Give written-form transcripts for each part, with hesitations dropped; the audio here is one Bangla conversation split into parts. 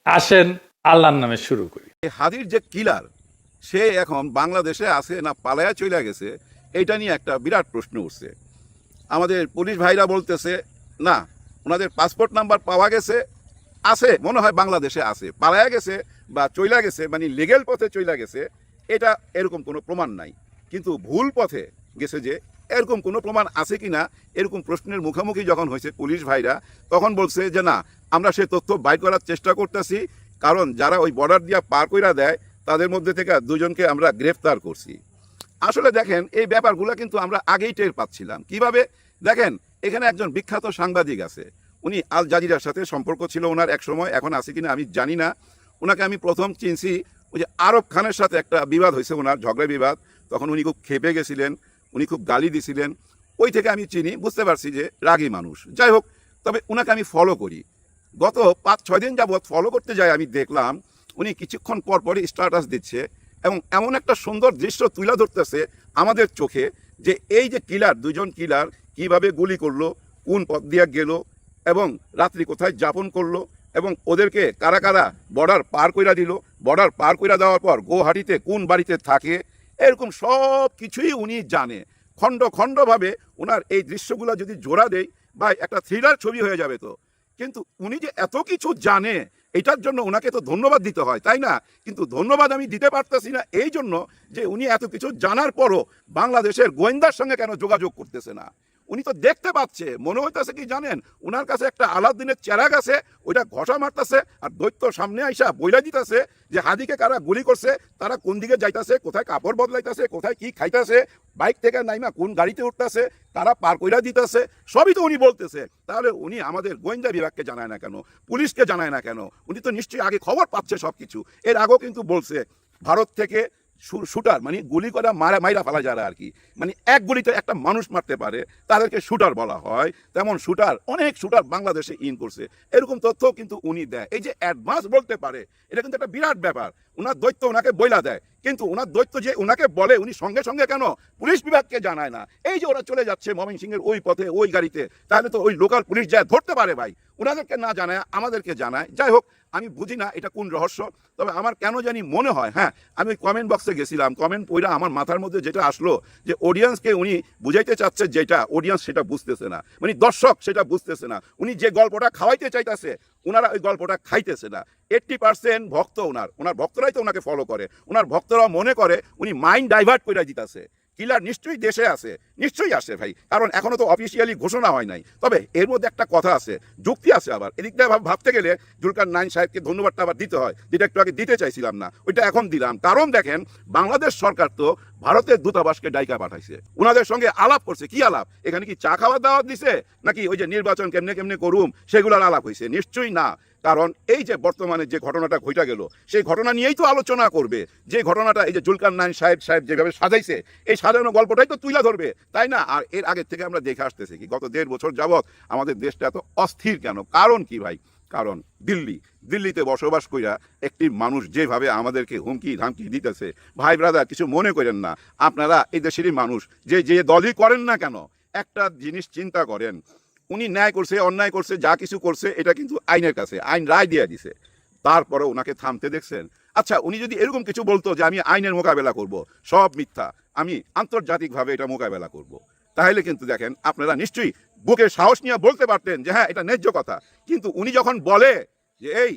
আসেন আল্লাহর নামে শুরু করি। হাদির যে কিলার, সে এখন বাংলাদেশে আছে না পালায়া চলে গেছে, এইটা নিয়ে একটা বিরাট প্রশ্ন উঠছে। আমাদের পুলিশ ভাইরা বলতেছে না, ওনাদের পাসপোর্ট নাম্বার পাওয়া গেছে, আছে মনে হয় বাংলাদেশে আছে, পালায়া গেছে বা চইলা গেছে, মানে লিগেল পথে চইলা গেছে, এটা এরকম কোনো প্রমাণ নাই। কিন্তু ভুল পথে গেছে যে এরকম কোনো প্রমাণ আছে কি না, এরকম প্রশ্নের মুখোমুখি যখন হয়েছে পুলিশ ভাইরা, তখন বলছে যে না, আমরা সে তথ্য বাইর করার চেষ্টা করতেছি, কারণ যারা ওই বর্ডার দিয়া পার কইরা দেয় তাদের মধ্যে থেকে দুজনকে আমরা গ্রেফতার করছি। আসলে দেখেন, এই ব্যাপারগুলো কিন্তু আমরা আগেই টের পাচ্ছিলাম। কিভাবে দেখেন, এখানে একজন বিখ্যাত সাংবাদিক আছে, উনি আল জাজিরার সাথে সম্পর্ক ছিল ওনার এক সময়, এখন আছে কিনা আমি জানি না। ওনাকে আমি প্রথম চিনছি ওই যে আরব খানের সাথে একটা বিবাদ হয়েছে, ওনার ঝগড়া বিবাদ, তখন উনি খুব ক্ষেপে গেছিলেন, উনি খুব গালি দিছিলেন, ওই থেকে আমি চিনি, বুঝতে পারছি যে রাগী মানুষ। যাই হোক, তবে ওনাকে আমি ফলো করি, গত 5-6 দিন যাবৎ ফলো করতে যাই, আমি দেখলাম উনি কিছুক্ষণ পর পরই স্ট্যাটাস দিচ্ছে এবং এমন একটা সুন্দর দৃশ্য তুলে ধরতেছে আমাদের চোখে, যে এই যে কিলার, দুজন কিলার কিভাবে গুলি করলো, কোন পথ দিয়ে গেল এবং রাত্রি কোথায় যাপন করলো, এবং ওদেরকে কারা কারা বর্ডার পার কইরা দিল, বর্ডার পার কইরা দেওয়ার পর গৌহাটিতে কোন বাড়িতে থাকে, এরকম সব কিছুই উনি জানে। খণ্ড খণ্ডভাবে ওনার এই দৃশ্যগুলো যদি জোড়া দেয়, বা একটা থ্রিলার ছবি হয়ে যাবে। তো কিন্তু উনি যে এত কিছু জানে, এটার জন্য ওনাকে তো ধন্যবাদ দিতে হয়, তাই না? কিন্তু ধন্যবাদ আমি দিতে পারতেছি না এই জন্য যে উনি এত কিছু জানার পরও বাংলাদেশের গোয়েন্দার সঙ্গে কেন যোগাযোগ করতেছে না। উনি তো দেখতে পাচ্ছে, মনে হইতেছে কি জানেন, ওনার কাছে একটা আলাউদ্দিনের চেরাগ আছে, ওইটা ঘষা মারতেছে, আর দৈত্য সামনে আইসা বইলা দিতেছে যে হাদিকে কারা গুলি করছে, তারা কোন দিকে যাইতেছে, কোথায় কাপড় বদলাইতেছে, কোথায় কি খাইতেছে, বাইক থেকে নাইমা কোন গাড়িতে উঠতেছে, তারা পার কইরা দিতেছে, সবই তো উনি বলতেছে। তাহলে উনি আমাদের গোয়েন্দা বিভাগকে জানায় না কেন, পুলিশকে জানায় না কেন? উনি তো নিশ্চয়ই আগে খবর পাচ্ছে সব কিছু। এর আগেও কিন্তু বলছে ভারত থেকে শুটার, মানে গুলি করা মাইরা ফেলা যারা আর কি, মানে এক গুলিতে একটা মানুষ মারতে পারে, তাদেরকে শুটার বলা হয়। তেমন শুটার, অনেক শুটার বাংলাদেশে ইন করছে, এরকম তথ্য কিন্তু উনি দেয়। এই যে অ্যাডভান্স বলতে পারে, এটা কিন্তু একটা বিরাট ব্যাপার। ওনার দৈত্য ওনাকে বইলা দেয়, কিন্তু ওনার দৈত্য যে ওনাকে বলে, উনি সঙ্গে সঙ্গে কেন পুলিশ বিভাগকে জানায় না? এই যে ওরা চলে যাচ্ছে ময়মনসিংহের ওই পথে ওই গাড়িতে, তাহলে তো ওই লোকাল পুলিশ যায় ধরতে পারে ভাই, ওনাদেরকে না জানায় আমাদেরকে জানায়। যাই হোক, আমি বুঝি না এটা কোন রহস্য, তবে আমার কেন জানি মনে হয়, হ্যাঁ, আমি ওই কমেন্ট বক্সে গেছিলাম, কমেন্ট পড়া আমার মাথার মধ্যে যেটা আসলো, যে অডিয়েন্সকে উনি বুঝাইতে চাচ্ছে যেটা অডিয়েন্স সেটা বুঝতেছে না, মানে দর্শক সেটা বুঝতেছে না। উনি যে গল্পটা খাওয়াইতে চাইতেছে, ওনারা ওই গল্পটা খাইতেছে না। 80% ভক্ত ওনার ভক্তরাই তো ওনাকে ফলো করে, ওনার ভক্তরা মনে করে উনি মাইন্ড ডাইভার্ট করে দিতেছে। কিলার নিশ্চয়ই দেশে আছে, নিশ্চয়ই আসে ভাই, কারণ এখনো তো অফিসিয়ালি ঘোষণা হয় নাই। তবে এর মধ্যে একটা কথা আছে, যুক্তি আছে আবার। এদিকটা ভাবতে গেলে জুলকার নাইন সাহেবকে ধন্যবাদটা আবার দিতে হয়, যেটা একটু আগে দিতে চাইছিলাম না, ওইটা এখন দিলাম। কারণ দেখেন, বাংলাদেশ সরকার তো ভারতের দূতাবাসকে ডাইকা পাঠাইছে, ওনাদের সঙ্গে আলাপ করছে। কি আলাপ? এখানে কি চা খাওয়ার দাওয়াত দিছে, নাকি ওই যে নির্বাচন কেমনে কেমনে করুম সেগুলোর আলাপ হয়েছে? নিশ্চয়ই না। কারণ এই যে বর্তমানে যে ঘটনাটা ঘটা গেল, সেই ঘটনা নিয়েই তো আলোচনা করবে। যে ঘটনাটা এই যে জুলকার নাইন সাহেব যেভাবে সাজাইছে, এই সাজানো গল্পটাই তো তুলে ধরবে, তাই না? আর এর আগের থেকে আমরা দেখে আসতেছি কি, গত 1.5 বছর যাবৎ আমাদের দেশটা এত অস্থির কেন? কারণ কি ভাই? কারণ দিল্লিতে বসবাস কইরা একটি মানুষ যেভাবে আমাদেরকে হুমকি ধামকি দিতেছে, ভাই ব্রাদার, কিছু মনে করেন না, আপনারা এই দেশেরই মানুষ, যে দলই করেন না কেন, একটা জিনিস চিন্তা করেন, উনি ন্যায় করছে, অন্যায় করছে, যা কিছু করছে, এটা কিন্তু আইনের কাছে, আইন রায় দিয়ে দিছে, তারপরে ওনাকে থামতে দেখছেন? আচ্ছা, উনি যদি এরকম কিছু বলতো যে আমি আইনের মোকাবেলা করব, সব মিথ্যা, আমি আন্তর্জাতিকভাবে এটা মোকাবেলা করব, তাহলে কিন্তু দেখেন আপনারা নিশ্চয়ই বুকে সাহস নিয়ে বলতে পারতেন যে হ্যাঁ, এটা ন্যায্য কথা। কিন্তু উনি যখন বলে যে এই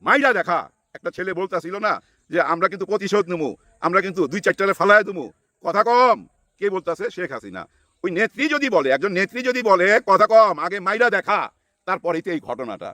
মাইরা দেখা, একটা ছেলে বলতেছিল না যে আমরা কিন্তু প্রতিশোধ নেবো, আমরা কিন্তু 2-4টারে ফালায় দেবো, কথা কম। কে বলতেছে? শেখ হাসিনা। ওই নেত্রী যদি বলে, একজন নেত্রী যদি বলে কথা কম, আগে মাইরা দেখা, তারপরেই তো এই ঘটনাটা।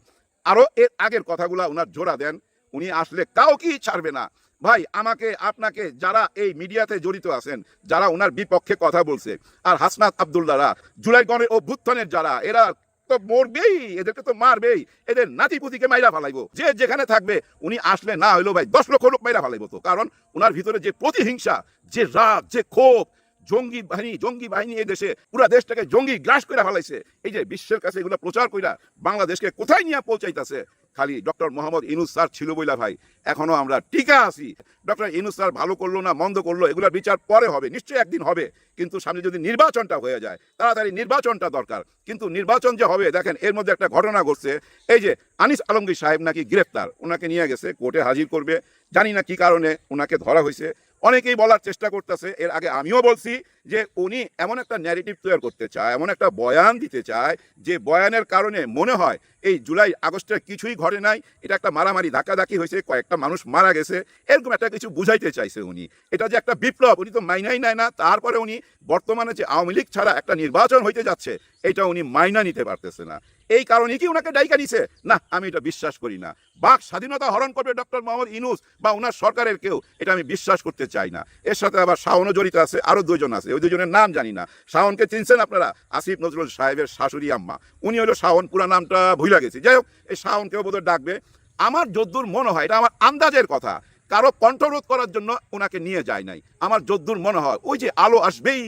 আরো এর আগের কথাগুলা উনার জোড়া দেন, উনি আসলে কাউকেই ছাড়বে না ভাই। আমাকে আপনাকে যারা এই মিডিয়াতে জড়িত আছেন, যারা ওনার বিপক্ষে কথা বলছে, আর হাসনাত আব্দুল্লাহরা, জুলাই গণের অভ্যুত্থানের যারা, এরা তো মরবেই, এদেরকে তো মারবেই, এদের নাতিপুতিকে মাইরা ফালাইবো, যে যেখানে থাকবে। উনি আসলে না হইলো ভাই 10 লক্ষ লোক মাইরা ফালাইবো। তো কারণ ওনার ভিতরে যে প্রতিহিংসা, যে রাগ, যে ক্ষোভ, জঙ্গি বাহিনী এই দেশে পুরা দেশটাকে জঙ্গি গ্রাস করে ফেলাইছে। এই যে বিশ্বের কাছে এগুলো প্রচার কইরা বাংলাদেশকে কোথায় নিয়ে পৌঁছাইতেছে, খালি ডক্টর মোহাম্মদ ইউনূস স্যার ছিল বইলা ভাই এখনো আমরা টিকা আছি। ডক্টর ইউনূস স্যার ভালো করলো না মন্দ করলো এগুলোর বিচার পরে হবে, নিশ্চয়ই একদিন হবে, কিন্তু সামনে যদি নির্বাচনটা হয়ে যায় তাড়াতাড়ি নির্বাচনটা দরকার। কিন্তু নির্বাচন যে হবে দেখেন এর মধ্যে একটা ঘটনা ঘটছে, এই যে আনিস আলমগীর সাহেব নাকি গ্রেফতার, ওনাকে নিয়ে গেছে কোর্টে হাজির করবে, জানি না কি কারণে ওনাকে ধরা হয়েছে। অনেকেই বলার চেষ্টা করতেছে, এর আগে আমিও বলছি যে উনি এমন একটা ন্যারেটিভ তৈরি করতে চায়, এমন একটা বয়ান দিতে চায় যে বয়ানের কারণে মনে হয় এই জুলাই আগস্টের কিছুই ঘটে নাই, এটা একটা মারামারি ধাক্কাধাক্কি হয়েছে, কয়েকটা মানুষ মারা গেছে, এরকম একটা কিছু বুঝাইতে চাইছে উনি। এটা যে একটা বিপ্লব উনি তো মাইনাই নেয় না, তারপরে উনি বর্তমানে যে আওয়ামী লীগ ছাড়া একটা নির্বাচন হইতে যাচ্ছে এটা উনি মাইনা নিতে পারতেছে না। এই কারণে কি ওনাকে ডাইকা নিছে? না, আমি এটা বিশ্বাস করি না। বাক স্বাধীনতা হরণ করবে ডক্টর মোহাম্মদ ইউনূস বা ওনার সরকারের কেউ, এটা আমি বিশ্বাস করতে চাই না। এর সাথে আবার শাওনও জড়িত আছে, আরো দুজন আছে, ওই দুজনের নাম জানি না। শাওনকে চিনছেন আপনারা? আসিফ নজরুল সাহেবের শাশুড়ি আম্মা, উনি হলো শাওন, পুরা নামটা ভুলে গেছি। যাই হোক, এই শাওনকেও বোধহয় ডাকবে। আমার যদ্দূর মনে হয়, এটা আমার আন্দাজের কথা, কারো কণ্ঠরোধ করার জন্য ওনাকে নিয়ে যায় নাই। আমার যদ্দূর মনে হয় ওই যে আলো আসবেই,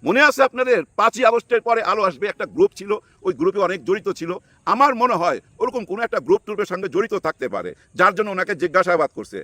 মনে আছে আপনাদের 5ই আগস্টের পরে আলো আসবে একটা গ্রুপ ছিল, ওই গ্রুপে অনেক জড়িত ছিল। আমার মনে হয় ওরকম কোনো একটা গ্রুপ ট্রুপের সঙ্গে জড়িত থাকতে পারে, যার জন্য ওনাকে জিজ্ঞাসাবাদ করছে।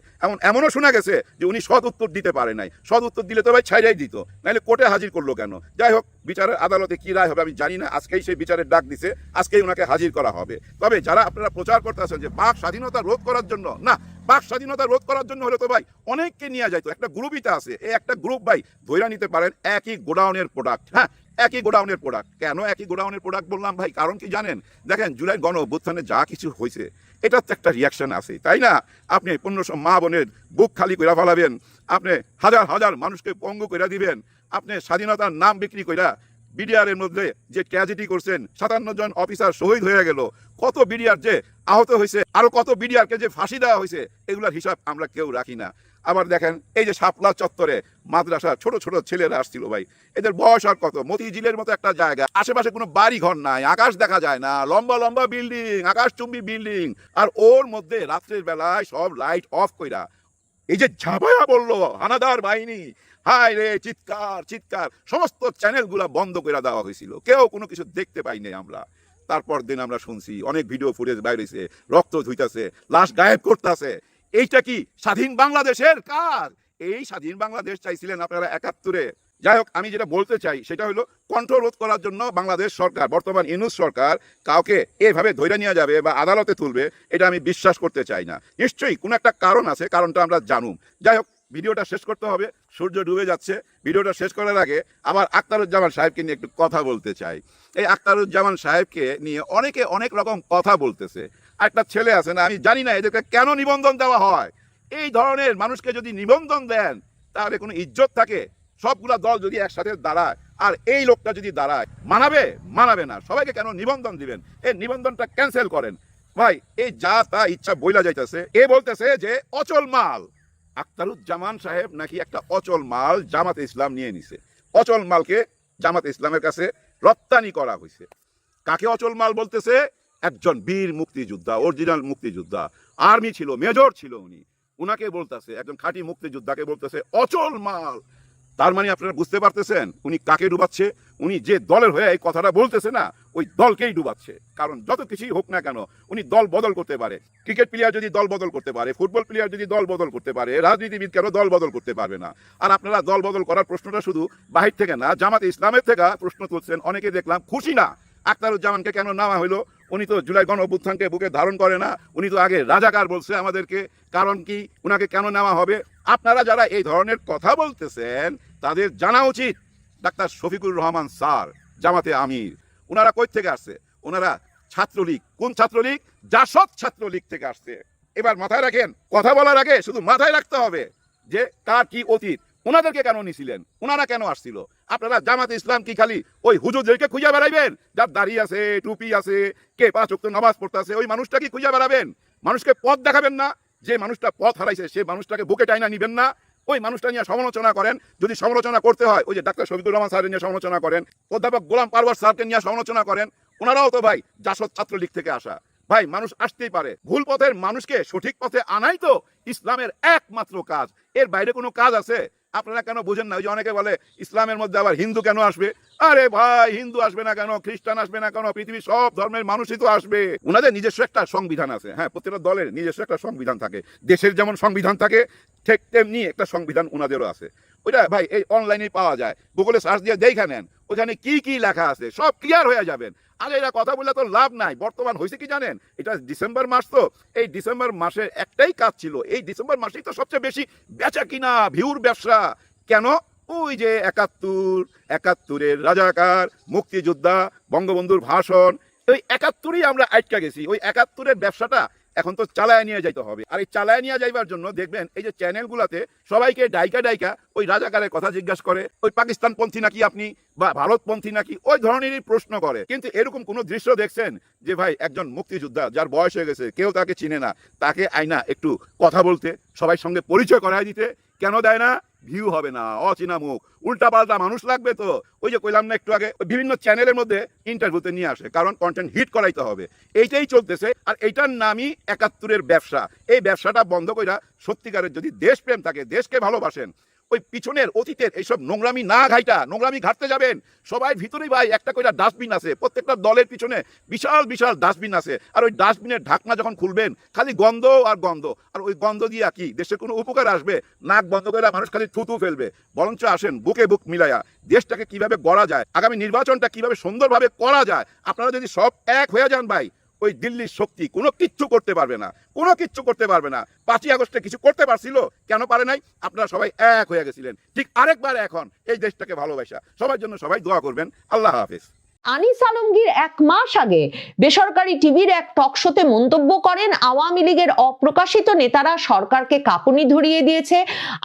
এমনও শোনা গেছে যে উনি সৎ উত্তর দিতে পারে নাই, সৎ উত্তর দিলে তো ভাই ছাইড়াই দিত, নাহলে কোর্টে হাজির করলো কেন? যাই হোক, বিচারের আদালতে কি রায় হবে আমি জানি না, আজকেই সেই বিচারের ডাক দিছে, আজকেই ওনাকে হাজির করা হবে। তবে যারা আপনারা প্রচার করতে আছেন যে বাক স্বাধীনতা রোধ করার জন্য, না, বাক স্বাধীনতা রোধ করার জন্য হলে তো ভাই অনেককে নিয়ে যাইতো, একটা গ্রুপইটা আছে, এই একটা গ্রুপ ভাই ধইরা নিতে পারেন একই গোডাউনের প্রোডাক্ট। হ্যাঁ, একই গোডাউনের প্রোডাক্ট। কেন একই গোডাউনের প্রোডাক্ট বললাম ভাই? কারণ কি জানেন? দেখেন জুলাই গণ অভ্যুত্থানে যা কিছু হয়েছে এটার তো একটা রিয়াকশন আছে, তাই না? আপনি 1500 মা বোনের বুক খালি করে ফেলাবেন, আপনি হাজার হাজার মানুষকে পঙ্গু করে দিবেন, আপনি স্বাধীনতার নাম বিক্রি কইরা বিডিআর এর মধ্যে যে ট্র্যাজেডি করছেন, 57 জন অফিসার শহীদ হয়ে গেল, কত বিডিআর যে আহত হয়েছে, আরো কত বিডিআরকে যে ফাঁসি দেওয়া হয়েছে, এগুলোর হিসাব আমরা কেউ রাখি না। আবার দেখেন এই যে শাপলা চত্বরে মাদ্রাসা ছোট ছোট ছেলেরা আসছিল ভাই, এদের বয়স আর কত? মতিঝিলের মতো একটা জায়গা, আশেপাশে কোনো বাড়ি ঘর নাই, আকাশ দেখা যায় না, লম্বা লম্বা বিল্ডিং, আকাশচুম্বী বিল্ডিং, আর ওর মধ্যে রাত্রের বেলায় সব লাইট অফ কইরা এই যে ঝাঁপায়া বললো হানাদার বাহিনী, হায় রে, চিৎকার চিৎকার, সমস্ত চ্যানেলগুলা বন্ধ করে দেওয়া হয়েছিল, কেউ কোনো কিছু দেখতে পাইনি আমরা। তারপর দিন আমরা শুনছি অনেক ভিডিও ফুটেজ বাইরেছে, রক্ত ধুইতাছে, লাশ গায়েব করতেছে। এইটা কি স্বাধীন বাংলাদেশের কাজ? এই স্বাধীন বাংলাদেশ চাইছিলেন আপনারা 71-এ? যাই হোক, আমি যেটা বলতে চাই সেটা হলো কন্ট্রোল করার জন্য বাংলাদেশ সরকার, বর্তমান ইউনূস সরকার কাউকে এভাবে ধইরা নিয়ে যাবে বা আদালতে তুলবে, এটা আমি বিশ্বাস করতে চাই না। নিশ্চয়ই কোনো একটা কারণ আছে, কারণটা আমরা জানুম। যাই হোক, ভিডিওটা শেষ করতে হবে, সূর্য ডুবে যাচ্ছে। ভিডিওটা শেষ করার আগে আবার আখতারুজ্জামান সাহেবকে নিয়ে একটু কথা বলতে চাই। এই আখতারুজ্জামান সাহেবকে নিয়ে অনেকে অনেক রকম কথা বলতেছে। একটা ছেলে আছে না, আমি জানি না এদেরকে কেন নিবন্ধন দেওয়া হয়। এই ধরনের মানুষকে যদি নিবন্ধন দেন তাহলে কোনো ইজ্জত থাকে? সবগুলা দল যদি একসাথে দাঁড়ায় আর এই লোকটা যদি দাঁড়ায়, মানাবে? মানাবে না। সবাইকে কেন নিবন্ধন দিবেন? এই নিবন্ধনটা ক্যান্সেল করেন ভাই। এই যা তা ইচ্ছা বইলা যাইতেছে, এ বলতেছে যে অচল মাল। আখতারুজ্জামান সাহেব নাকি একটা অচল মাল জামাতে ইসলাম নিয়ে নিছে, অচল মালকে জামাতে ইসলামের কাছে রপ্তানি করা হয়েছে। কাকে অচল মাল বলতেছে? একজন বীর মুক্তিযোদ্ধা, অরিজিনাল মুক্তিযোদ্ধা, আর্মি ছিল, মেজর ছিল উনি, উনাকে বলতেছে, একজন খাঁটি মুক্তিযোদ্ধাকে বলতেছে অচল মাল। তার মানে আপনারা বুঝতে পারতেছেন উনি কাকে ডুবাচ্ছে? উনি যে দলের হয়ে এই কথাটা বলতেছে না, ওই দলকেই ডুবাচ্ছে। কারণ যত কিছুই হোক না কেন উনি দল বদল করতে পারে। ক্রিকেট প্লেয়ার যদি দল বদল করতে পারে, ফুটবল প্লেয়ার যদি দল বদল করতে পারে, রাজনীতিবিদ কেন দল বদল করতে পারবে না? আর আপনারা দল বদল করার প্রশ্নটা শুধু বাহির থেকে না, জামাতে ইসলামের থেকে প্রশ্ন তুলছেন। অনেকে দেখলাম খুশি না আখতারুজ্জামানকে কেন নামা হইলো। উনি তো জুলাই গণ অভ্যুত্থানকে বুকে ধারণ করে না, উনি তো আগে রাজাকার বলছে আমাদেরকে। কারণ কি, উনাকে কেন নেওয়া হবে? আপনারা যারা এই ধরনের কথা বলতেছেন তাদের জানা উচিত ডাক্তার শফিকুর রহমান স্যার, জামাতে আমির, ওনারা কই থেকে আসছে? ওনারা ছাত্রলীগ। কোন ছাত্রলীগ? জাসদ ছাত্রলীগ থেকে আসছে। এবার মাথায় রাখেন, কথা বলার আগে শুধু মাথায় রাখতে হবে যে কার কি অতীত। ওনাদেরকে কেন নিছিলেন? ওনারা কেন আসছিল? আপনারা জামাতে ইসলাম কি খালি ওই হুজুরদেরকে খুঁজে বেড়াইবেন যার দাড়ি আছে, টুপি আছে, কে 5 ওয়াক্ত নামাজ পড়তেছে, ওই মানুষটা কি খুঁজে বেড়াবেন? মানুষকে পথ দেখাবেন না? যে মানুষটা পথ হারাইছে সে মানুষটাকে বুকে টাইনা নিবেন না? ওই মানুষটা নিয়ে সমালোচনা করেন। যদি সমালোচনা করতে হয় ওই যে ডাক্তার শফিকুর রহমান স্যারের নিয়ে সমালোচনা করেন, অধ্যাপক গোলাম পারওয়ার স্যারকে নিয়ে সমালোচনা করেন। ওনারাও তো ভাই জাসদ ছাত্রলীগ থেকে আসা। ভাই মানুষ আসতেই পারে, ভুল পথের মানুষকে সঠিক পথে আনাই তো ইসলামের একমাত্র কাজ, এর বাইরে কোনো কাজ আছে? আপনারা কেন বোঝেন না? ওই যে অনেকে বলে ইসলামের মধ্যে আবার হিন্দু কেন আসবে? আরে ভাই, হিন্দু আসবে না কেন, খ্রিস্টান আসবে না কেন, পৃথিবীর সব ধর্মের মানুষই তো আসবে। ওনাদের নিজস্ব একটা সংবিধান আছে, হ্যাঁ, প্রত্যেকটা দলের নিজস্ব একটা সংবিধান থাকে। দেশের যেমন সংবিধান থাকে ঠিক তেমনি একটা সংবিধান ওনাদেরও আছে। ওইটা ভাই এই অনলাইনে পাওয়া যায়, গুগলে সার্চ দিয়ে দেখে নেন, ওখানে কি কি লেখা আছে সব ক্লিয়ার হয়ে যাবেন। আরে এরা কথা বললে তো লাভ নাই। বর্তমান হয়েছে কি জানেন, এটা ডিসেম্বর মাস, তো এই ডিসেম্বর মাসের একটাই কাজ ছিল, এই ডিসেম্বর মাসেই তো সবচেয়ে বেশি বেচা কিনা, ভিউর ব্যবসা। কেন? ওই যে ৭১-৭১-এর রাজাকার, মুক্তিযোদ্ধা, বঙ্গবন্ধুর ভাষণ, ওই ৭১-ই আমরা আটকা গেছি। ওই ৭১-এর ব্যবসাটা এখন তো চালায় নিয়ে যাইতে হবে। আর এই চালায় নিয়ে যাইবার জন্য দেখবেন এই যে চ্যানেলগুলোতে সবাইকে ডাইকা ওই রাজাকারের কথা জিজ্ঞাসা করে, ওই পাকিস্তানপন্থী নাকি আপনি, বা ভারতপন্থী নাকি, ওই ধরনেরই প্রশ্ন করে। কিন্তু এরকম কোনো দৃশ্য দেখছেন যে ভাই একজন মুক্তিযোদ্ধা যার বয়স হয়ে গেছে, কেউ তাকে চিনে না, তাকে আইনা একটু কথা বলতে, সবাই সঙ্গে পরিচয় করায় দিতে? কেন দেয় না? ভিউ হবে না, অচেনা মুখ, উল্টা পাল্টা মানুষ লাগবে। তো ওই যে কইলাম না একটু আগে, বিভিন্ন চ্যানেলের মধ্যে ইন্টারভিউতে নিয়ে আসে, কারণ কন্টেন্ট হিট করাইতে হবে। এইটাই চলতেছে। আর এইটার নামই ৭১-এর ব্যবসা। এই ব্যবসাটা বন্ধ কইরা সত্যিকারের যদি দেশপ্রেম থাকে, দেশকে ভালোবাসেন, ওই পিছনের অতীতের এইসব নোংরামি না ঘাইটা, নোংরামি ঘাটতে যাবেন। সবাই ভিতরেই ভাই একটা করে ডাস্টবিন আছে, প্রত্যেকটা দলের পিছনে বিশাল বিশাল ডাস্টবিন আছে। আর ওই ডাস্টবিনের ঢাকনা যখন খুলবেন, খালি গন্ধ আর গন্ধ। আর ওই গন্ধ দিয়ে কি দেশের কোনো উপকার আসবে? নাক বন্ধ করে মানুষ খালি থুতু ফেলবে। বরঞ্চ আসেন বুকে বুক মিলাইয়া দেশটাকে কিভাবে গড়া যায়, আগামী নির্বাচনটা কিভাবে সুন্দরভাবে করা যায়, আপনারা যদি সব এক হয়ে যান ভাই, ওই দিল্লির শক্তি কোনো কিচ্ছু করতে পারবে না, কোনো কিচ্ছু করতে পারবে না। ৫ই আগস্টে কিছু করতে পারছিল, কেন পারে নাই? আপনারা সবাই এক হয়ে গেছিলেন। ঠিক আরেকবার এখন এই দেশটাকে ভালোবাসা, সবার জন্য সবাই দোয়া করবেন। আল্লাহ হাফেজ। আনিস আলমগীর ১ মাস আগে বেসরকারি টিভির এক টক শোতে মন্তব্য করেন, আওয়ামী লীগের অপ্রকাশিত নেতারা সরকারকে কাঁপুনি ধরিয়ে দিয়েছে।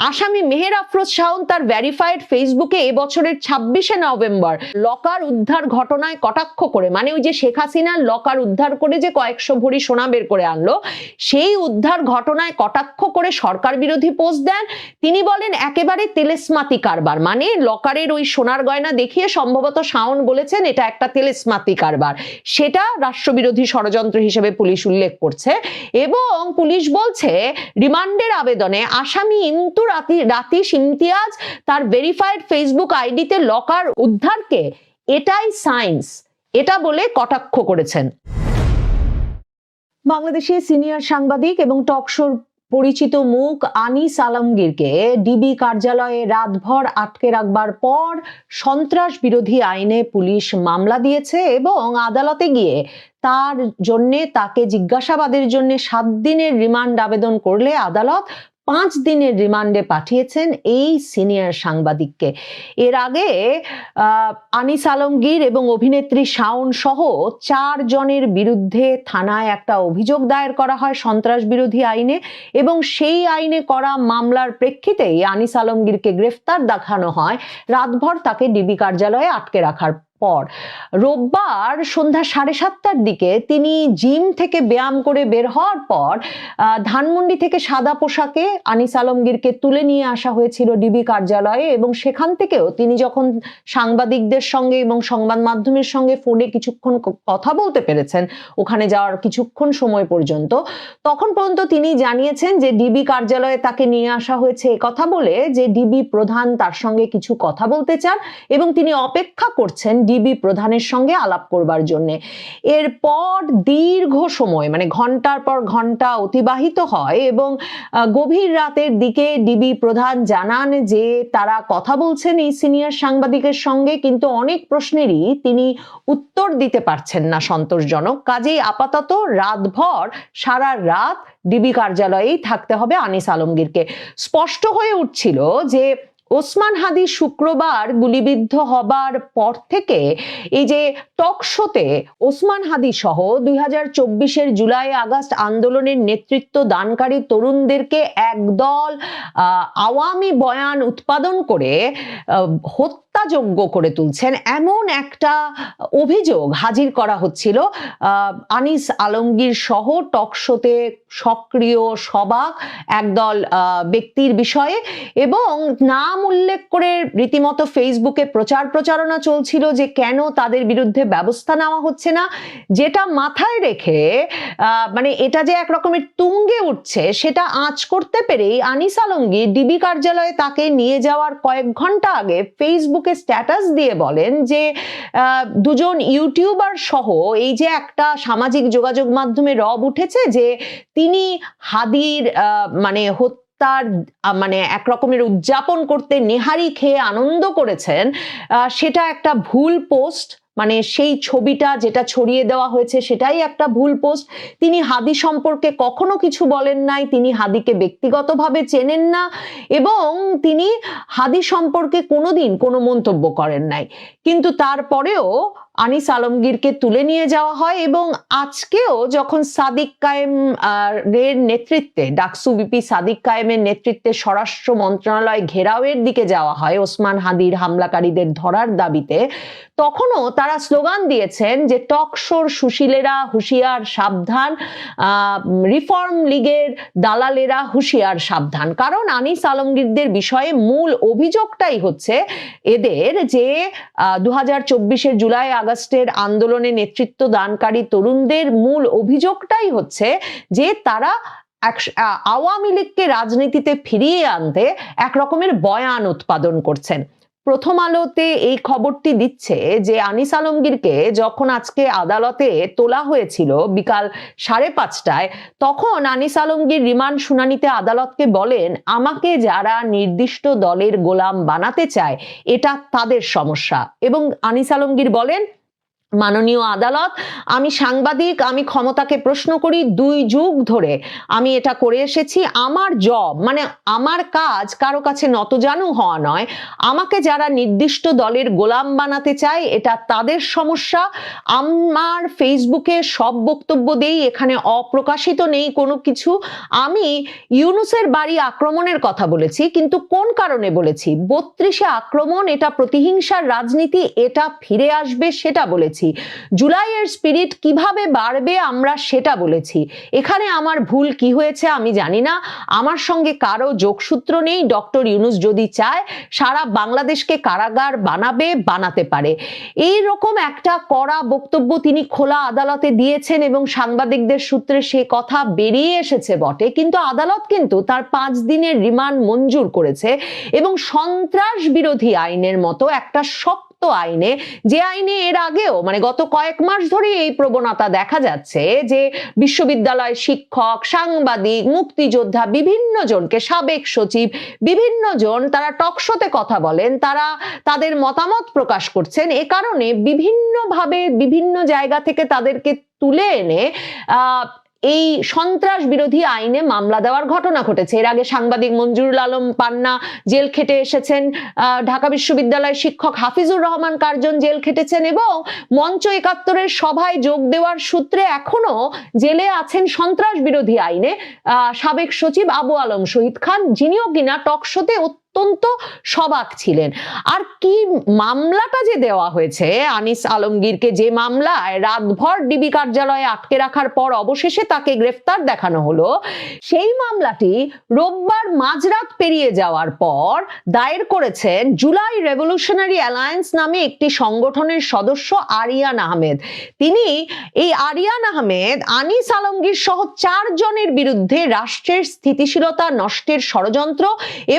আসামি মেহের আফরোজ শাওন তার ভেরিফাইড ফেসবুকে এবছরের ২৬শে নভেম্বর লকার উদ্ধার ঘটনায় কটাক্ষ করে, মানে ওই যে শেখ হাসিনার লকার উদ্ধার করে যে কয়েকশো ভরি সোনা বের করে আনলো, সেই উদ্ধার ঘটনায় কটাক্ষ করে সরকার বিরোধী পোস্ট দেন। তিনি বলেন একেবারে তেলেসমাতি কারবার, মানে লকারের ওই সোনার গয়না দেখিয়ে সম্ভবত শাওন বলেছেন এটা একটা তেলেসমাতি কারবার, সেটা রাষ্ট্রবিরোধী ষড়যন্ত্র হিসেবে পুলিশ উল্লেখ করছে। এবং পুলিশ বলছে রিমান্ডের আবেদনে আসামি রাতিশ ইমতিয়াজ তার ভেরিফাইড ফেসবুক আইডিতে লকার উদ্ধারকে এটাই সায়েন্স, এটা বলে কটাক্ষ করেছেন। বাংলাদেশের সিনিয়র সাংবাদিক এবং টক শোর পরিচিত মুখ আনিস আলমগীরকে ডিবি কার্যালয়ে রাতভর আটকে রাখবার পর সন্ত্রাস বিরোধী আইনে পুলিশ মামলা দিয়েছে এবং আদালতে গিয়ে তাকে জিজ্ঞাসাবাদের জন্য ৭ দিনের রিমান্ড আবেদন করলে আদালত ৫ দিনের রিমান্ডে পাঠিয়েছেন এই সিনিয়র সাংবাদিককে। এর আগে আনিস আলমগীর এবং অভিনেত্রী শাওন সহ ৪ জনের বিরুদ্ধে থানায় একটা অভিযোগ দায়ের করা হয় সন্ত্রাস বিরোধী আইনে, এবং সেই আইনে করা মামলার প্রেক্ষিতেই আনিস আলমগীরকে গ্রেফতার দেখানো হয় রাতভর তাকে ডিবি কার্যালয়ে আটকে রাখার পর। রোববার সন্ধ্যা ৭:৩০টার দিকে তিনি জিম থেকে ব্যায়াম করে বের হওয়ার পর ধানমন্ডি থেকে সাদা পোশাকে আনিস আলমগীরকে তুলে নিয়ে আসা হয়েছিল ডিবি কার্যালয়ে, এবং সেখান থেকেও তিনি যখন সাংবাদিকদের সঙ্গে এবং সংবাদ মাধ্যমের সঙ্গে ফোনে কিছুক্ষণ কথা বলতে পেরেছেন, ওখানে যাওয়ার কিছুক্ষণ সময় পর্যন্ত, তখন পর্যন্ত তিনি জানিয়েছেন যে ডিবি কার্যালয়ে তাকে নিয়ে আসা হয়েছে কথা বলে যে ডিবি প্রধান তার সঙ্গে কিছু কথা বলতে চান এবং তিনি অপেক্ষা করছেন ডিবি প্রধানের সঙ্গে আলাপ করবার জন্য। এরপর দীর্ঘ সময়, মানে ঘন্টার পর ঘন্টা অতিবাহিত হয় এবং গভীর রাতের দিকে ডিবি প্রধান জানান যে তারা কথা বলছেন এই সিনিয়র সাংবাদিকের সঙ্গে, কিন্তু অনেক প্রশ্নেরই তিনি উত্তর দিতে পারছেন না সন্তোষজনক। কাজেই আপাতত রাতভর সারা রাত ডিবি কার্যালয়েই থাকতে হবে আনিস আলমগীরকে। স্পষ্ট হয়ে উঠছিল যে ওসমান হাদি শুক্রবার গুলিবিদ্ধ হবার পর থেকে এই যে টক শোতে ওসমান হাদি সহ ২০২৪-এর জুলাই আগস্ট আন্দোলনের নেতৃত্ব দানকারী তরুণদেরকে একদল আওয়ামী বয়ান উৎপাদন করে হত্যাযোগ্য করে তুলছেন, এমন একটা অভিযোগ হাজির করা হচ্ছিল আনিস আলমগীর সহ টক শোতে সক্রিয় সবাক একদল ব্যক্তির বিষয়ে। এবং নাম উল্লেখ করে রীতিমতো ফেসবুকে প্রচারণা চলছিল যে কেন তাদের বিরুদ্ধে ব্যবস্থা নেওয়া হচ্ছে না, যেটা মাথায় রেখে মানে এটা যে এক রকমের তুঙ্গে উঠছে সেটা আঁচ করতে পেরেই আনিস আলমগীর ডিবি কার্যালয়ে তাকে নিয়ে যাওয়ার কয়েক ঘন্টা আগে ফেসবুকে স্ট্যাটাস দিয়ে বলেন যে দুজন ইউটিউবার সহ এই যে একটা সামাজিক যোগাযোগ মাধ্যমে রব উঠেছে যে তিনি হাদির মানে তার মানে এক রকমের উদযাপন করতে নেহারি খেয়ে আনন্দ করেছেন, সেটা একটা ভুল পোস্ট। মানে সেই ছবিটা যেটা ছড়িয়ে দেওয়া হয়েছে সেটাই একটা ভুল পোস্ট। তিনি হাদি সম্পর্কে কখনো কিছু বলেন নাই, তিনি হাদিকে ব্যক্তিগতভাবে চেনেন না এবং তিনি হাদি সম্পর্কে কোনোদিন কোনো মন্তব্য করেন নাই। কিন্তু তারপরেও আনিস আলমগীরকে তুলে নিয়ে যাওয়া হয় এবং আজকেও যখন সাদিক কায়েম এর নেতৃত্বে ডাকসু ভিপি সাদিক কায়েমের নেতৃত্বে স্বরাষ্ট্র মন্ত্রণালয় ঘেরাওয়ের দিকে যাওয়া হয় ওসমান হাদির হামলাকারীদের ধরার দাবিতে, তখনও তারা স্লোগান দিয়েছেন যে টকশোর সুশীলেরা হুঁশিয়ার সাবধান, রিফর্ম লীগের দালালেরা হুঁশিয়ার সাবধান। কারণ আনিস আলমগীরদের বিষয়ে মূল অভিযোগটাই হচ্ছে এদের যে 2024 জুলাই আগস্টের আন্দোলনে নেতৃত্ব দানকারী তরুণদের মূল অভিযোগটাই হচ্ছে যে তারা আওয়ামী লীগকে রাজনীতিতে ফিরিয়ে আনতে এক রকমের বয়ান উৎপাদন করছেন। প্রথম আলোতে এই খবরটি দিচ্ছে যে আনিস আলমগীরকে যখন আজকে আদালতে তোলা হয়েছিল বিকাল 5:30টায়, তখন আনিস আলমগীর রিমান্ড শুনানিতে আদালতকে বলেন, আমাকে যারা নির্দিষ্ট দলের গোলাম বানাতে চায় এটা তাদের সমস্যা। এবং আনিস আলমগীর বলেন, মাননীয় আদালত, আমি সাংবাদিক, আমি ক্ষমতাকে প্রশ্ন করি, 2 যুগ ধরে আমি এটা করে এসেছি। আমার জব মানে আমার কাজ কারো কাছে নতজানু হওয়া নয়। আমাকে যারা নির্দিষ্ট দলের গোলাম বানাতে চায় এটা তাদের সমস্যা। আমার ফেসবুকে সব বক্তব্য দেই, এখানে অপ্রকাশিত নেই কোনো কিছু। আমি ইউনূসের বাড়ি আক্রমণের কথা বলেছি, কিন্তু কোন কারণে বলেছি? 32-এ আক্রমণ, এটা প্রতিহিংসার রাজনীতি, এটা ফিরে আসবে সেটা বলেছি। জুলাইয়ের স্পিরিট কিভাবে বাড়বে আমরা সেটা বলেছি। এখানে আমার ভুল কি হয়েছে আমি জানি না, আমার সঙ্গে কারো যোগসূত্র নেই। ডক্টর ইউনূস যদি চায় সারা বাংলাদেশকে কারাগার বানাতে পারে। এই রকম একটা কড়া বক্তব্য তিনি খোলা আদালতে দিয়েছেন এবং সাংবাদিকদের সূত্রে সে কথা বেরিয়ে এসেছে বটে, কিন্তু আদালত কিন্তু তার 5 দিনের রিমান্ড মঞ্জুর করেছে এবং সন্ত্রাস বিরোধী আইনের মতো একটা শক্ত আইনে, যে আইনে এর আগেও মানে গত কয়েক মাস ধরে এই প্রবণতা দেখা যাচ্ছে যে বিশ্ববিদ্যালয় শিক্ষক, সাংবাদিক, মুক্তিযোদ্ধা বিভিন্ন জনকে, সাবেক সচিব বিভিন্ন জন তারা টকশোতে কথা বলেন, তারা তাদের মতামত প্রকাশ করছেন। এ কারণে বিভিন্নভাবে বিভিন্ন জায়গা থেকে তাদেরকে তুলে এনে এই সন্ত্রাস বিরোধী আইনে মামলা দেওয়ার ঘটনা ঘটেছে। এর আগে সাংবাদিক মঞ্জুরুল আলম পান্না জেল খেটে এসেছেন, ঢাকা বিশ্ববিদ্যালয়ের শিক্ষক হাফিজুর রহমান কার্জন জেল খেটেছেন এবং মঞ্চ 71-এর সভায় যোগ দেওয়ার সূত্রে এখনো জেলে আছেন সন্ত্রাস বিরোধী আইনে সাবেক সচিব আবু আলম শহীদ খান, যিনিও কিনা টকশোতে অত্যন্ত সবাক ছিলেন। আর কি মামলাটা যে দেওয়া হয়েছে আনিস আলমগীরকে, যে মামলায় রাতভর ডিবি কার্যালয়ে আটকে রাখার পর অবশেষে তাকে গ্রেফতার দেখানো হলো, সেই মামলাটি রোববার মাঝরাত পেরিয়ে যাওয়ার পর দায়ের করেছেন জুলাই রেভলিউশনারি অ্যালায়েন্স নামে একটি সংগঠনের সদস্য আরিয়ান আহমেদ। তিনি এই আরিয়ান আহমেদ আনিস আলমগীর সহ 4 জনের বিরুদ্ধে রাষ্ট্রের স্থিতিশীলতা নষ্টের ষড়যন্ত্র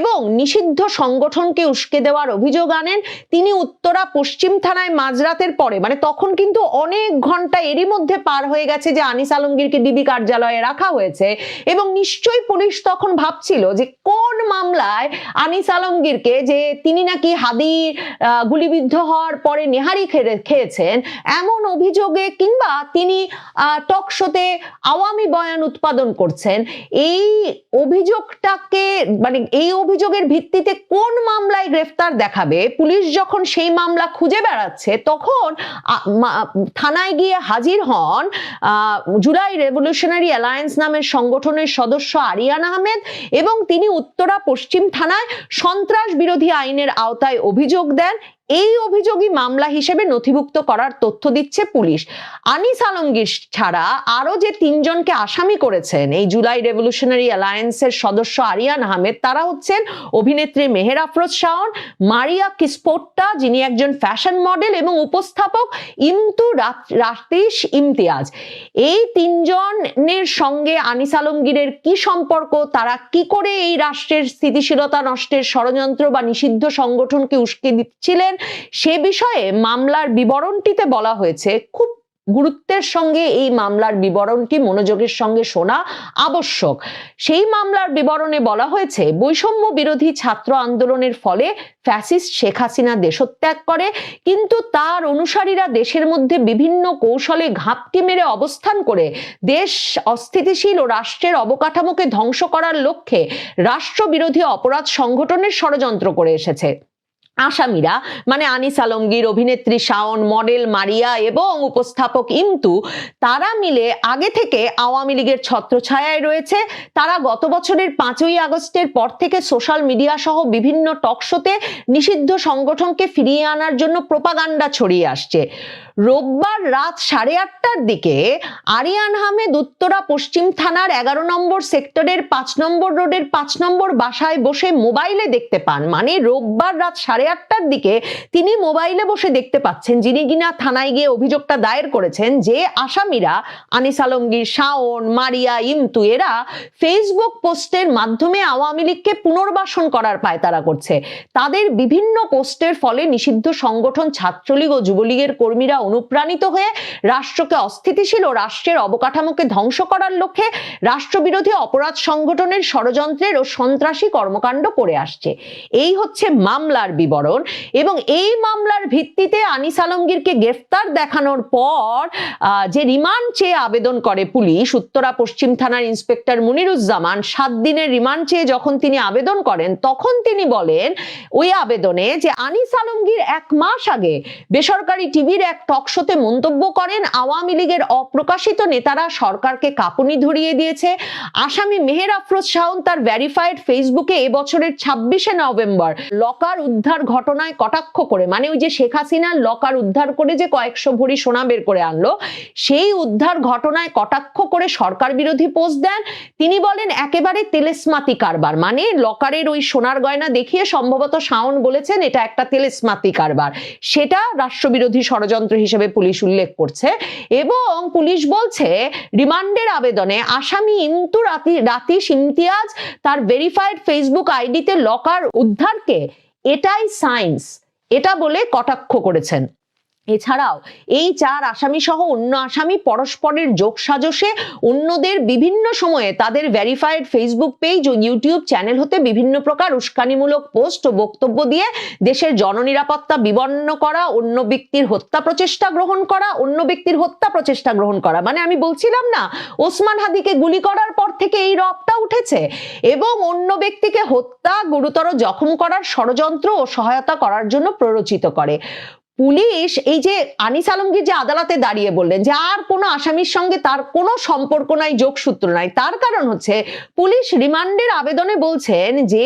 এবং নিষিদ্ধ সংগঠনকে উস্কে দেওয়ার অভিযোগ আনেন। তিনি উত্তরা পশ্চিম থানায় মাঝরাতের পরে, মানে তখন কিন্তু অনেক ঘন্টা এরই মধ্যে পার হয়ে গেছে যে আনিস আলমগীরকে ডিবি কার্যালয়ে রাখা হয়েছে এবং নিশ্চয়ই পুলিশ তখন ভাবছিল যে কোন মামলায় আনিস আলমগীরকে, যে তিনি নাকি হাদি গুলিবিদ্ধ হওয়ার পরে নেহারি খেয়েছেন এমন অভিযোগে, কিংবা তিনি টকশোতে আওয়ামী বয়ান উৎপাদন করছেন, এই অভিযোগটাকে মানে এই অভিযোগের ভিত্তিতে কোন মামলায় গ্রেফতার দেখাবে। পুলিশ যখন সেই মামলা খুঁজে বেড়াচ্ছে তখন থানায় গিয়ে হাজির হন জুলাই রেভলিউশনারি অ্যালায়েন্স নামের সংগঠনের সদস্য আরিয়ান আহমেদ এবং তিনি উত্তরা পশ্চিম থানায় সন্ত্রাস বিরোধী আইনের আওতায় অভিযোগ দেন। এই অভিযোগই মামলা হিসেবে নথিভুক্ত করার তথ্য দিচ্ছে পুলিশ। আনিস আলমগীর ছাড়া আরো যে 3 জনকে আসামি করেছেন এই জুলাই রেভলিউশনারি অ্যালায়েন্সের সদস্য আরিয়ান আহমেদ, তারা হচ্ছেন অভিনেত্রী মেহের আফরোজ শাওন, মারিয়া কিসপোট্টা যিনি একজন ফ্যাশন মডেল এবং উপস্থাপক ইমতু রাতিশ ইমতিয়াজ। এই 3 জনের সঙ্গে আনিস আলমগীরের কি সম্পর্ক, তারা কি করে এই রাষ্ট্রের স্থিতিশীলতা নষ্টের ষড়যন্ত্র বা নিষিদ্ধ সংগঠনকে উস্কে দিচ্ছিলেন, সে বিষয়ে মামলার বিবরণটিতে বলা হয়েছে। খুব গুরুত্বের সঙ্গে এই মামলার বিবরণটি মনোযোগের সঙ্গে শোনা আবশ্যক। সেই মামলার বিবরণে বলা হয়েছে, বৈষম্য বিরোধী ছাত্র আন্দোলনের ফলে ফ্যাসিস্ট শেখ হাসিনা দেশত্যাগ করে, কিন্তু তার অনুসারীরা দেশের মধ্যে বিভিন্ন কৌশলে ঘাপটি মেরে অবস্থান করে দেশ অস্থিতিশীল ও রাষ্ট্রের অবকাঠামোকে ধ্বংস করার লক্ষ্যে রাষ্ট্রবিরোধী অপরাধ সংগঠনের ষড়যন্ত্র করে এসেছে। আসামিরা মানে আনিস আলমগীর, অভিনেত্রী শাওন, মডেল মারিয়া এবং উপস্থাপক ইমতু, তারা মিলে আগে থেকে আওয়ামী লীগের ছত্রছায়ায় রয়েছে। তারা গত বছরের 5ই আগস্টের পর থেকে সোশ্যাল মিডিয়া সহ বিভিন্ন টকশোতে নিষিদ্ধ সংগঠনকে ফিরিয়ে আনার জন্য প্রোপাগান্ডা ছড়িয়ে আসছে। রোববার রাত 8:30টার দিকে আরিয়ান আহমেদ উত্তরা পশ্চিম থানার 11 নম্বর সেক্টরের 5 নম্বর রোডের 5 নম্বর বাসায় বসে মোবাইলে দেখতে পান। মানে রোববার রাত 8:30টার দিকে তিনি মোবাইলে বসে দেখতে পাচ্ছেন, যিনি কিনা থানায় গিয়ে অভিযোগটা দায়ের করেছেন, যে আসামিরা আনিস আলমগীর, শাওন, মারিয়া, ইমতু এরা ফেসবুক পোস্টের মাধ্যমে আওয়ামী লীগকে পুনর্বাসন করার পায়তারা করছে। তাদের বিভিন্ন পোস্টের ফলে নিষিদ্ধ সংগঠন ছাত্রলীগ ও যুবলীগের কর্মীরা অনুপ্রাণিত হয়ে রাষ্ট্রকে অস্থিতিশীল ও রাষ্ট্রের অবকাঠামোকে ধ্বংস করার লক্ষ্যে রাষ্ট্রবিরোধী অপরাধ সংগঠনের ষড়যন্ত্রের ও সন্ত্রাসী কর্মকাণ্ড করে আসছে। এই হচ্ছে মামলার বিবরণ। এবং এই মামলার ভিত্তিতে আনিস আলমগীরকে গ্রেফতার দেখানোর পর যে রিমান্ড চেয়ে আবেদন করে পুলিশ, উত্তরা পশ্চিম থানার ইন্সপেক্টর মুনিরুজ্জামান 7 দিনের রিমান্ড চেয়ে যখন তিনি আবেদন করেন, তখন তিনি বলেন ওই আবেদনে যে আনিস আলমগীর 1 মাস আগে বেসরকারি টিভির এক টকশোতে মন্তব্য করেন, আওয়ামী লীগের অপ্রকাশিত নেতারা সরকারকে কাঁপুনি ধরিয়ে দিয়েছে। আসামি মেহের আফরোজ শাওন তার ভেরিফাইড ফেসবুকে এবছরের 26শে নভেম্বর লকার উদ্ধার ঘটনায় কটাক্ষ করে, মানে ওই যে শেখ হাসিনার লকার উদ্ধার করে যে কয়েকশো ভরি সোনা বের করে আনলো, সেই উদ্ধার ঘটনায় কটাক্ষ করে সরকার বিরোধী পোস্ট দেন। তিনি বলেন একেবারে তেলেসমাতি কারবার, মানে লকারের ওই সোনার গয়না দেখিয়ে সম্ভবত শাওন বলেছেন এটা একটা তেলেসমাতি কারবার, সেটা রাষ্ট্রবিরোধী ষড়যন্ত্র হিসেবে পুলিশ উল্লেখ করছে। এবং পুলিশ বলছে রিমান্ডের আবেদনে আসামি ইমতু রাতিশ ইমতিয়াজ তার ভেরিফাইড ফেসবুক আইডিতে লকার উদ্ধারকে এটাই সায়েন্স এটা বলে কটাক্ষ করেছেন। এছাড়াও এই 4 আসামি সহ অন্য আসামি পরস্পরের যোগসাজশে অন্যদের বিভিন্ন সময়ে তাদের ভেরিফাইড ফেসবুক পেজ ও ইউটিউব চ্যানেল হতে বিভিন্ন প্রকার উস্কানিমূলক পোস্ট ও বক্তব্য দিয়ে দেশের জননিরাপত্তা বিপন্ন করা, অন্য ব্যক্তির হত্যা প্রচেষ্টা গ্রহণ করা, মানে আমি বলছিলাম না ওসমান হাদিকে গুলি করার পর থেকে এই রবটা উঠেছে, এবং অন্য ব্যক্তিকে হত্যা, গুরুতর জখম করার ষড়যন্ত্র ও সহায়তা করার জন্য প্ররোচিত করে। পুলিশ এই যে আনিস আলমগীর যে আদালতে দাঁড়িয়ে বললেন যে আর কোনো আসামির সঙ্গে তার কোনো সম্পর্ক নাই, যোগসূত্র নাই, তার কারণ হচ্ছে পুলিশ রিমান্ডের আবেদনে বলছেন যে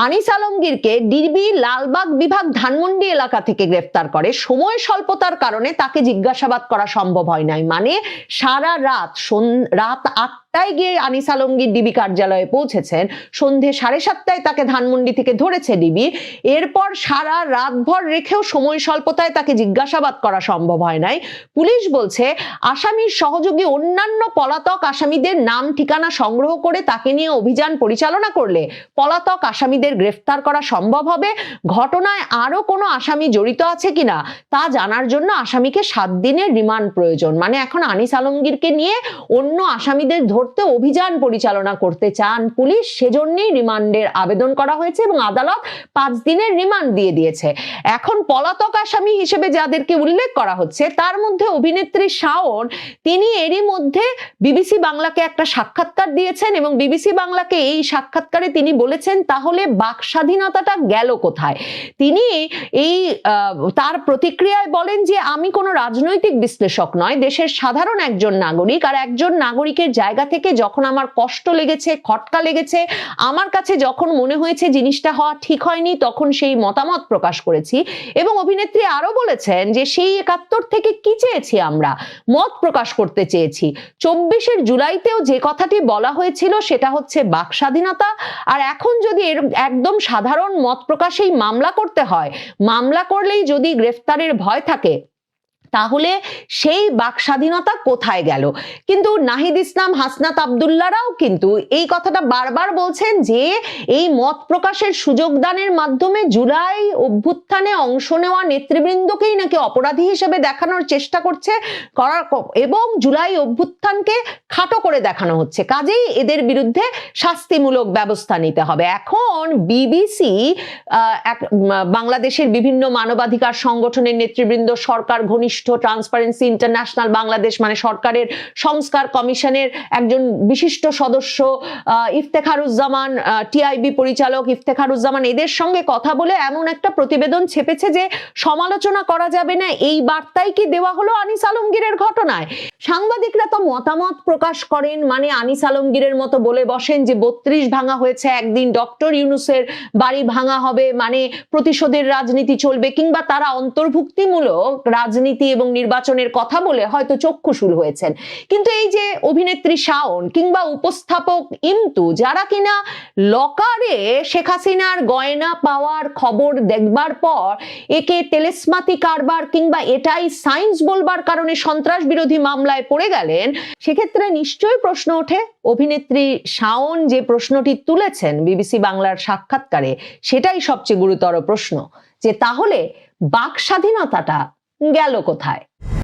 আনিস আলমগীরকে ডিবি লালবাগ বিভাগ ধানমন্ডি এলাকা থেকে গ্রেফতার করে। সময় স্বল্পতার কারণে তাকে জিজ্ঞাসাবাদ করা সম্ভব হয় নাই, মানে সারা রাত 8টায় গিয়ে আনিস আলমগীর ডিবি কার্যালয়ে পৌঁছেছেন, সন্ধে 7:30টায় তাকে ধানমন্ডি থেকে ধরেছে ডিবি, এরপর সারা রাতভর রেখেও সময় স্বল্পতায় তাকে জিজ্ঞাসাবাদ করা সম্ভব হয় নাই। পুলিশ বলছে আসামির সহযোগী অন্যান্য পলাতক আসামিদের নাম ঠিকানা সংগ্রহ করে তাকে নিয়ে অভিযান পরিচালনা করলে পলাতক আসামিদের গ্রেফতার করা সম্ভব হবে। ঘটনায় আরো কোনো আসামি জড়িত আছে কিনা তা জানার জন্য আসামিকে 7 দিনের রিমান্ড প্রয়োজন, মানে এখন আনিস আলমগীরকে নিয়ে অন্য আসামিদের ধরতে অভিযান পরিচালনা করতে চান পুলিশ, সেজন্যই রিমান্ডের আবেদন করা হয়েছে এবং আদালত 5 দিনের রিমান্ড দিয়ে দিয়েছে। এখন পলাতক আসামি হিসেবে যাদেরকে উল্লেখ করা হচ্ছে তার মধ্যে অভিনেত্রী শাওন, তিনি এরই মধ্যে বিবিসি বাংলাকে একটা সাক্ষাৎকার দিয়েছেন এবং বিবিসি বাংলাকে এই সাক্ষাৎকারে তিনি বলেছেন তাহলে বাক স্বাধীনতাটা গেল কোথায়। তিনি এই তার প্রতিক্রিয়ায় বলেন যে আমি কোনো রাজনৈতিক বিশ্লেষক নয়, দেশের সাধারণ একজন নাগরিক, আর একজন নাগরিকের জায়গা থেকে যখন আমার কষ্ট লেগেছে, খটকা লেগেছে, আমার কাছে যখন মনে হয়েছে জিনিসটা হওয়া ঠিক হয়নি, তখন সেই মতামত প্রকাশ করেছি। এবং অভিনেত্রী আরো বলেছেন যে সেই 71 থেকে কি চেয়েছি, আমরা মত প্রকাশ করতে চেয়েছি। 24 জুলাইতেও যে কথাটি বলা হয়েছিল সেটা হচ্ছে বাক স্বাধীনতা। আর এখন যদি একদম সাধারণ মত প্রকাশেই মামলা করতে হয়, মামলা করলেই যদি গ্রেফতারের ভয় থাকে, তাহলে সেই বাক স্বাধীনতা কোথায় গেল? কিন্তু নাহিদ ইসলাম, হাসনাত আব্দুল্লাহরাও কিন্তু এই কথাটা বারবার বলছেন যে এই মত প্রকাশের সুযোগ দানের মাধ্যমে জুলাই অভ্যুত্থানে অংশ নেওয়া নেতৃবৃন্দকেই নাকি অপরাধী হিসেবে দেখানোর চেষ্টা করছে এবং জুলাই অভ্যুত্থানকে খাটো করে দেখানো হচ্ছে, কাজেই এদের বিরুদ্ধে শাস্তিমূলক ব্যবস্থা নিতে হবে। এখন বিবিসি বাংলাদেশের বিভিন্ন মানবাধিকার সংগঠনের নেতৃবৃন্দ, সরকার ঘনিষ্ঠ ট্রান্সপারেন্সি ইন্টারন্যাশনাল বাংলাদেশ মানে সরকারের সংস্কার কমিশনের একজন বিশিষ্ট সদস্য ইফতেখারুজ্জামান, টিআইবি পরিচালক ইফতেখারুজ্জামান, এদের সঙ্গে কথা বলে এমন একটা প্রতিবেদন ছেপেছে যে সমালোচনা করা যাবে না, এই বার্তাই কি দেওয়া হলো আনিস আলমগীরের ঘটনায়? সাংবাদিকরা তো মতামত প্রকাশ করেন, মানে আনিস আলমগীরের মতো বলে বসেন যে 32 ভাঙা হয়েছে, একদিন ডক্টর ইউনূসের বাড়ি ভাঙা হবে, মানে প্রতিশোধের রাজনীতি চলবে, কিংবা তারা অন্তর্ভুক্তিমূলক রাজনীতি এবং নির্বাচনের কথা বলে হয়তো চক্ষুশূল হয়েছেন। কিন্তু এই যে অভিনেত্রী শাওন কিংবা উপস্থাপক ইমতু, যারা কিনা লকারে শেখ হাসিনার গয়না পাওয়ার খবর দেখবার পর একে তেলেসমাতি কারবার কিংবা এটাই সায়েন্স বলবার কারণে সন্ত্রাস বিরোধী মামলায় পড়ে গেলেন, সেক্ষেত্রে নিশ্চয়ই প্রশ্ন ওঠে। অভিনেত্রী শাওন যে প্রশ্নটি তুলেছেন বিবিসি বাংলার সাক্ষাৎকারে, সেটাই সবচেয়ে গুরুতর প্রশ্ন, যে তাহলে বাক স্বাধীনতাটা গেল কোথায়?